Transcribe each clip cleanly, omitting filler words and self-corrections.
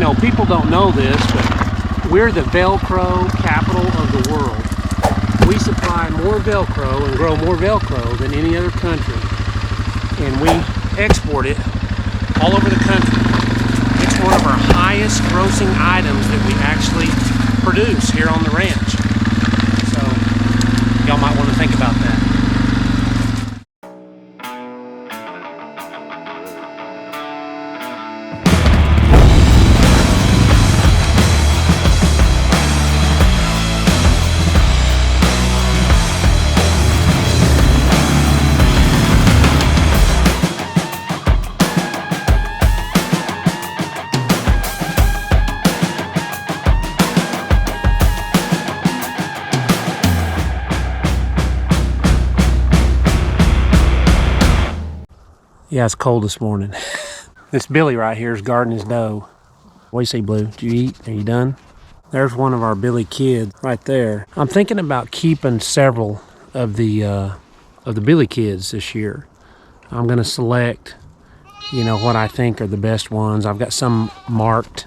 know, people don't know this, but we're the Velcro capital of the world. We supply more Velcro and grow more Velcro than any other country. And we export it all over the country. It's one of our highest grossing items that we actually produce here on the ranch. So y'all might want to think about that. Yeah, it's cold this morning. This Billy right here is guarding his doe. What do you say, Blue? Did you eat? Are you done? There's one of our Billy kids right there. I'm thinking about keeping several of the Billy kids this year. I'm gonna select, you know, what I think are the best ones. I've got some marked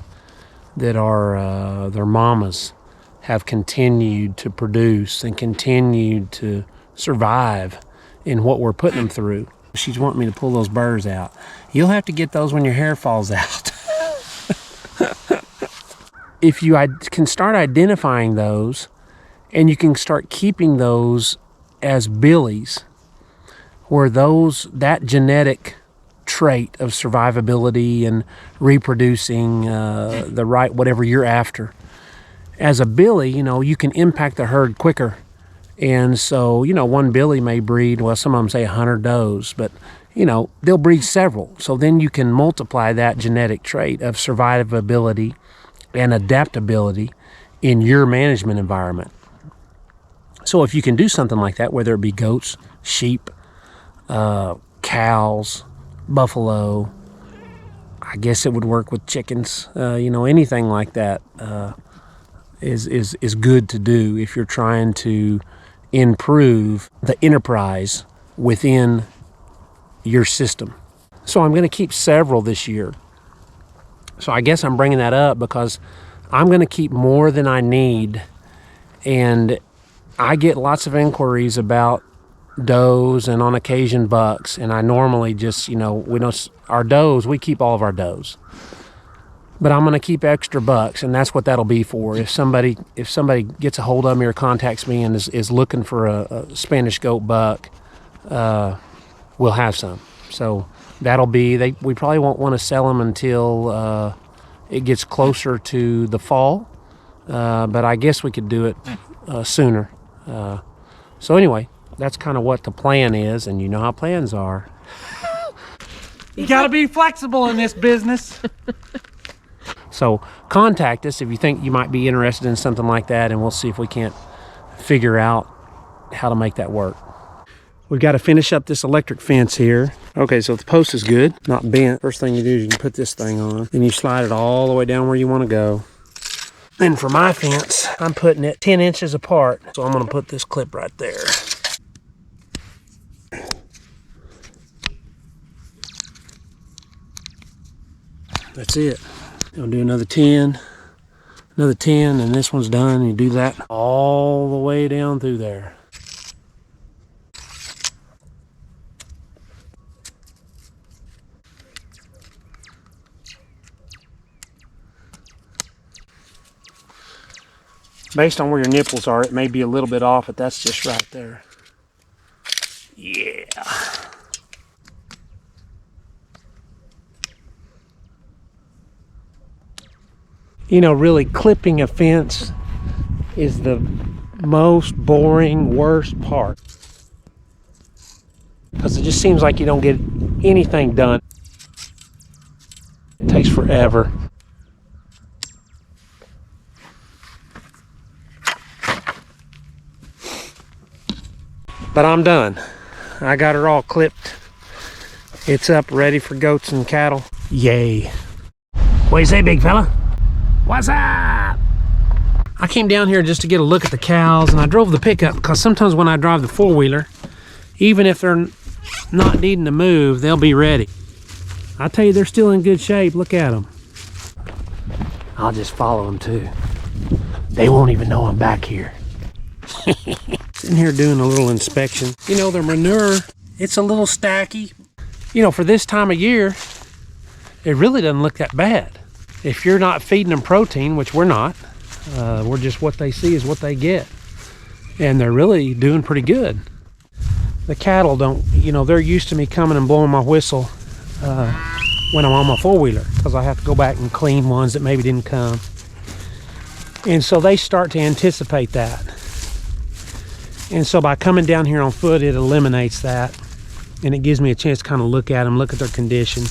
that are their mamas have continued to produce and continued to survive in what we're putting them through. She's wanting me to pull those burrs out. You'll have to get those when your hair falls out. If you can start identifying those, and you can start keeping those as Billies, where that genetic trait of survivability and reproducing the right whatever you're after, as a Billy, you know, you can impact the herd quicker. And so, you know, one Billy may breed, well, some of them say 100 does, but, you know, they'll breed several. So then you can multiply that genetic trait of survivability and adaptability in your management environment. So if you can do something like that, whether it be goats, sheep, cows, buffalo, I guess it would work with chickens, you know, anything like that is good to do if you're trying to improve the enterprise within your system. So I'm going to keep several this year. So I guess I'm bringing that up because I'm going to keep more than I need, and I get lots of inquiries about does and on occasion bucks, and I normally just, you know, our does, we keep all of our does. But I'm going to keep extra bucks, and that's what that'll be for. If somebody gets a hold of me or contacts me and is looking for a Spanish goat buck, we'll have some. So that'll be, we probably won't want to sell them until it gets closer to the fall, but I guess we could do it sooner. So anyway, that's kind of what the plan is, and you know how plans are. You got to be flexible in this business. So contact us if you think you might be interested in something like that, and we'll see if we can't figure out how to make that work. We've got to finish up this electric fence here. Okay, so the post is good, not bent. First thing you do is you can put this thing on, then you slide it all the way down where you want to go. Then for my fence, I'm putting it 10 inches apart. So I'm going to put this clip right there. That's it. I'll do another 10, and this one's done. You do that all the way down through there. Based on where your nipples are, it may be a little bit off, but that's just right there. Yeah. You know, really clipping a fence is the most boring, worst part. Because it just seems like you don't get anything done. It takes forever. But I'm done. I got her all clipped. It's up, ready for goats and cattle. Yay. What do you say, big fella? What's up? I came down here just to get a look at the cows, and I drove the pickup because sometimes when I drive the four-wheeler, even if they're not needing to move, they'll be ready. I tell you, they're still in good shape. Look at them. I'll just follow them too. They won't even know I'm back here. Sitting here doing a little inspection. You know, their manure, it's a little stacky. You know, for this time of year, it really doesn't look that bad. If you're not feeding them protein, which we're not, we're just what they see is what they get. And they're really doing pretty good. The cattle don't, you know, they're used to me coming and blowing my whistle when I'm on my four-wheeler, because I have to go back and clean ones that maybe didn't come. And so they start to anticipate that. And so by coming down here on foot, it eliminates that. And it gives me a chance to kind of look at them, look at their condition,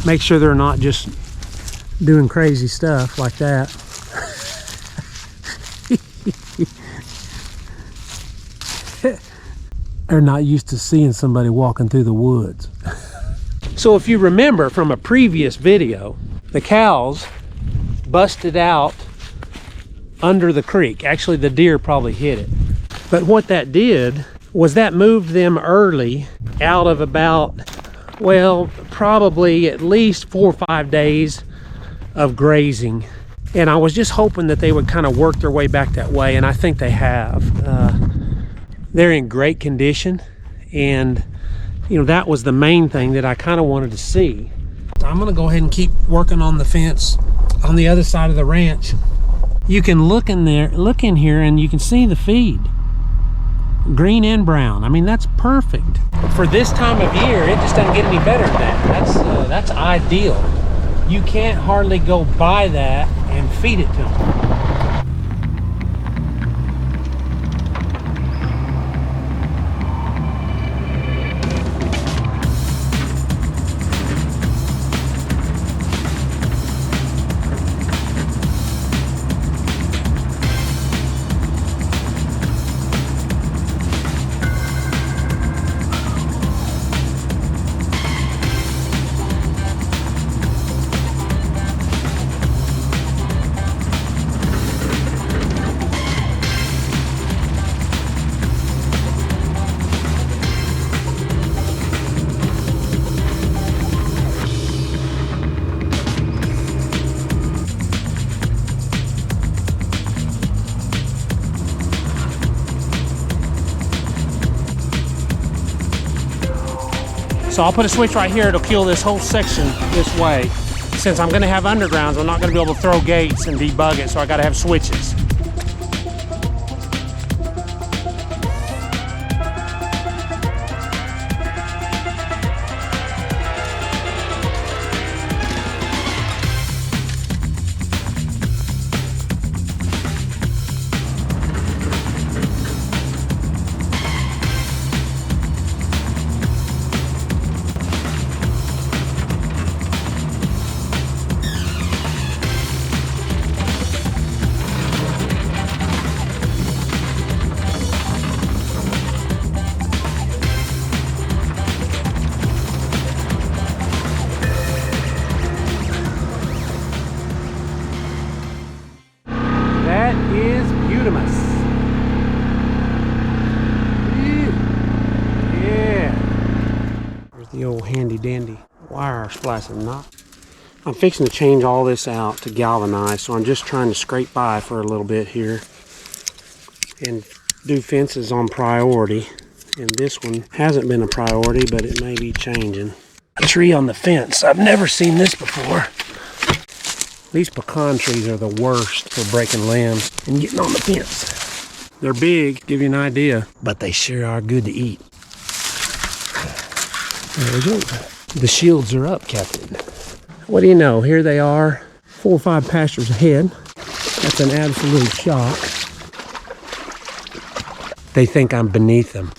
make sure they're not just doing crazy stuff like that. They're not used to seeing somebody walking through the woods. So if you remember from a previous video, the cows busted out under the creek. Actually, the deer probably hit it. But what that did was that moved them early out of about, well, probably at least 4 or 5 days of grazing. And I was just hoping that they would kind of work their way back that way, and I think they have. They're in great condition, and you know, that was the main thing that I kind of wanted to see. So I'm gonna go ahead and keep working on the fence on the other side of the ranch. You can look in there, look in here, and you can see the feed. Green and brown. I mean, that's perfect. For this time of year, it just doesn't get any better than that. That's ideal. You can't hardly go by that and feed it to them. So I'll put a switch right here. It'll kill this whole section this way. Since I'm gonna have undergrounds, I'm not gonna be able to throw gates and debug it, so I gotta have switches. The old handy dandy wire splicing knot. I'm fixing to change all this out to galvanize, so I'm just trying to scrape by for a little bit here and do fences on priority. And this one hasn't been a priority, but it may be changing. A tree on the fence. I've never seen this before. These pecan trees are the worst for breaking limbs and getting on the fence. They're big, give you an idea, but they sure are good to eat. There we go. The shields are up, Captain. What do you know? Here they are, 4 or 5 pastures ahead. That's an absolute shock. They think I'm beneath them.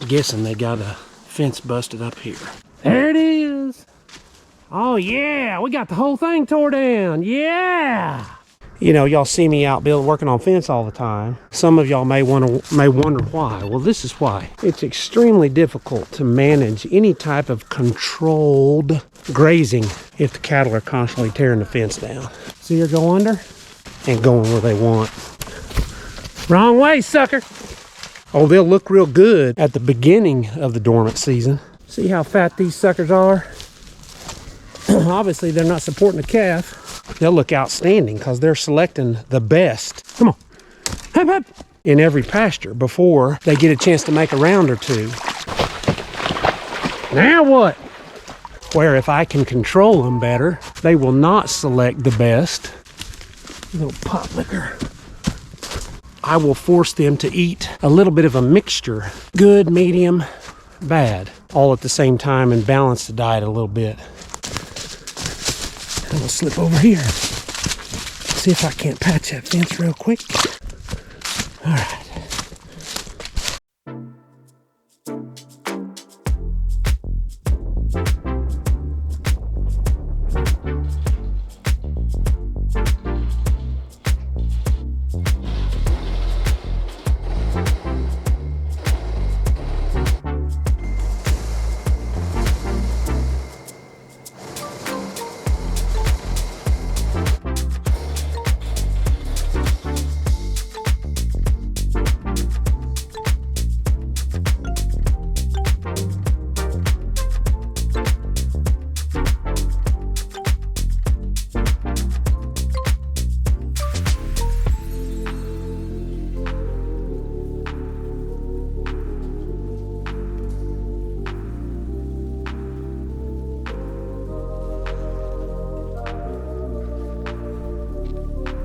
I'm guessing they got a fence busted up here. There it is. Oh yeah, we got the whole thing tore down. Yeah. You know, y'all see me out working on fence all the time. Some of y'all may wonder why. Well, this is why. It's extremely difficult to manage any type of controlled grazing if the cattle are constantly tearing the fence down. See her go under and going where they want. Wrong way, sucker. Oh, they'll look real good at the beginning of the dormant season. See how fat these suckers are? Obviously they're not supporting the calf. They'll look outstanding because they're selecting the best. Come on. Hop, hop. In every pasture before they get a chance to make a round or two. Now what? Where if I can control them better, they will not select the best. Little pot liquor. I will force them to eat a little bit of a mixture. Good, medium, bad. All at the same time and balance the diet a little bit. I'm gonna slip over here. See if I can't patch that fence real quick. All right.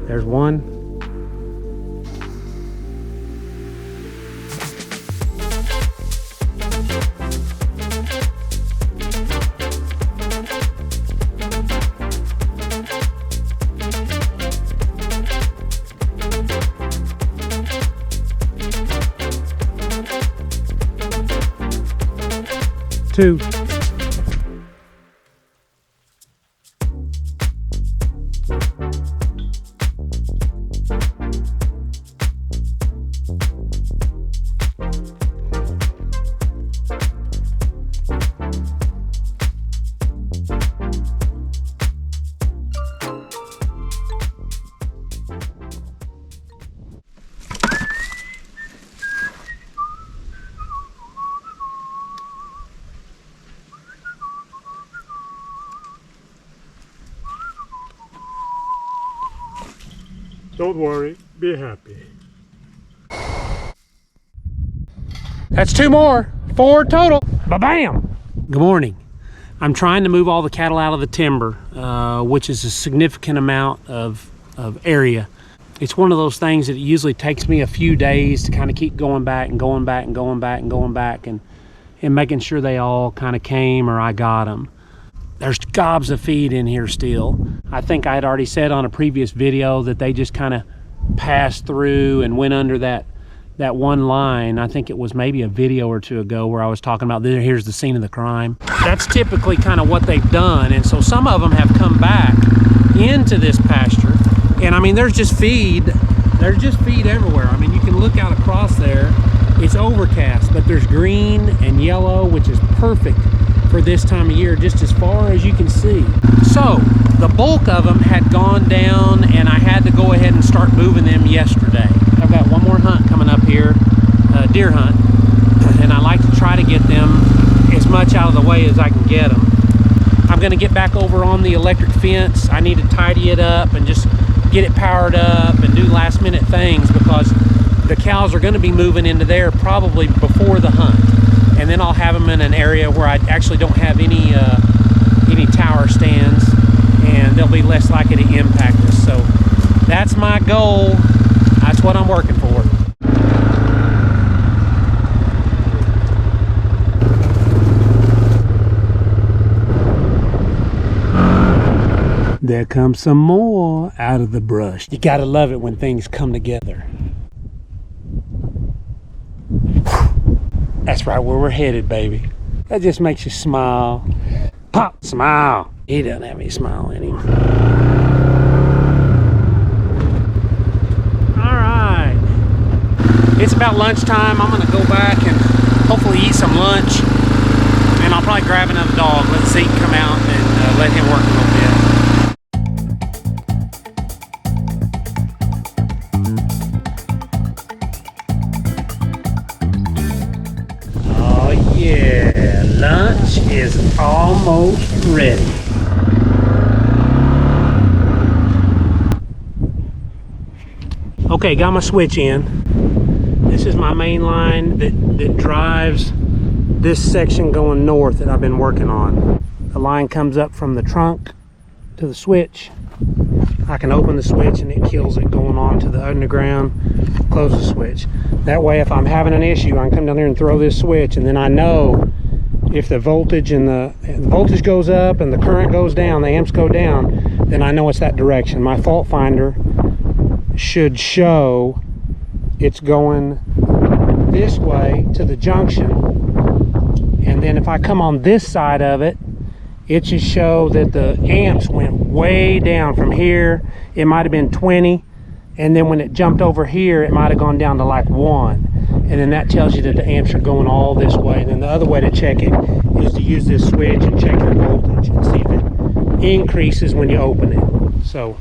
There's one. Two. Don't worry, be happy. That's two more, 4 total. Ba-bam! Good morning. I'm trying to move all the cattle out of the timber, which is a significant amount of area. It's one of those things that it usually takes me a few days to kind of keep going back and going back and going back and going back and making sure they all kind of came or I got them. There's gobs of feed in here still. I think I had already said on a previous video that they just kind of passed through and went under that one line. I think it was maybe a video or two ago where I was talking about here's the scene of the crime. That's typically kind of what they've done. And so some of them have come back into this pasture. And I mean, there's just feed. There's just feed everywhere. I mean, you can look out across there. It's overcast, but there's green and yellow, which is perfect for this time of year, just as far as you can see. So the bulk of them had gone down and I had to go ahead and start moving them yesterday. I've got one more hunt coming up here, deer hunt, and I like to try to get them as much out of the way as I can get them. I'm gonna get back over on the electric fence. I need to tidy it up and just get it powered up and do last minute things because the cows are gonna be moving into there probably before the hunt. And then I'll have them in an area where I actually don't have any tower stands, and they'll be less likely to impact us. So that's my goal. That's what I'm working for. There comes some more out of the brush. You gotta love it when things come together. That's right where we're headed, baby. That just makes you smile. Pop, smile. He doesn't have any smile in him. All right. It's about lunchtime. I'm gonna go back and hopefully eat some lunch. And I'll probably grab another dog. Let Zeke come out and let him work a little bit. Yeah, lunch is almost ready. Okay, got my switch in. This is my main line that drives this section going north that I've been working on. The line comes up from the trunk to the switch. I can open the switch and it kills it going on to the underground, close the switch. That way if I'm having an issue, I can come down there and throw this switch, and then I know if the voltage and the voltage goes up and the current goes down, the amps go down, then I know it's that direction. My fault finder should show it's going this way to the junction, and then if I come on this side of it, it should show that the amps went way down from here. It might have been 20, and then when it jumped over here, it might have gone down to like 1, and then that tells you that the amps are going all this way. And then the other way to check it is to use this switch and check your voltage and see if it increases when you open it. So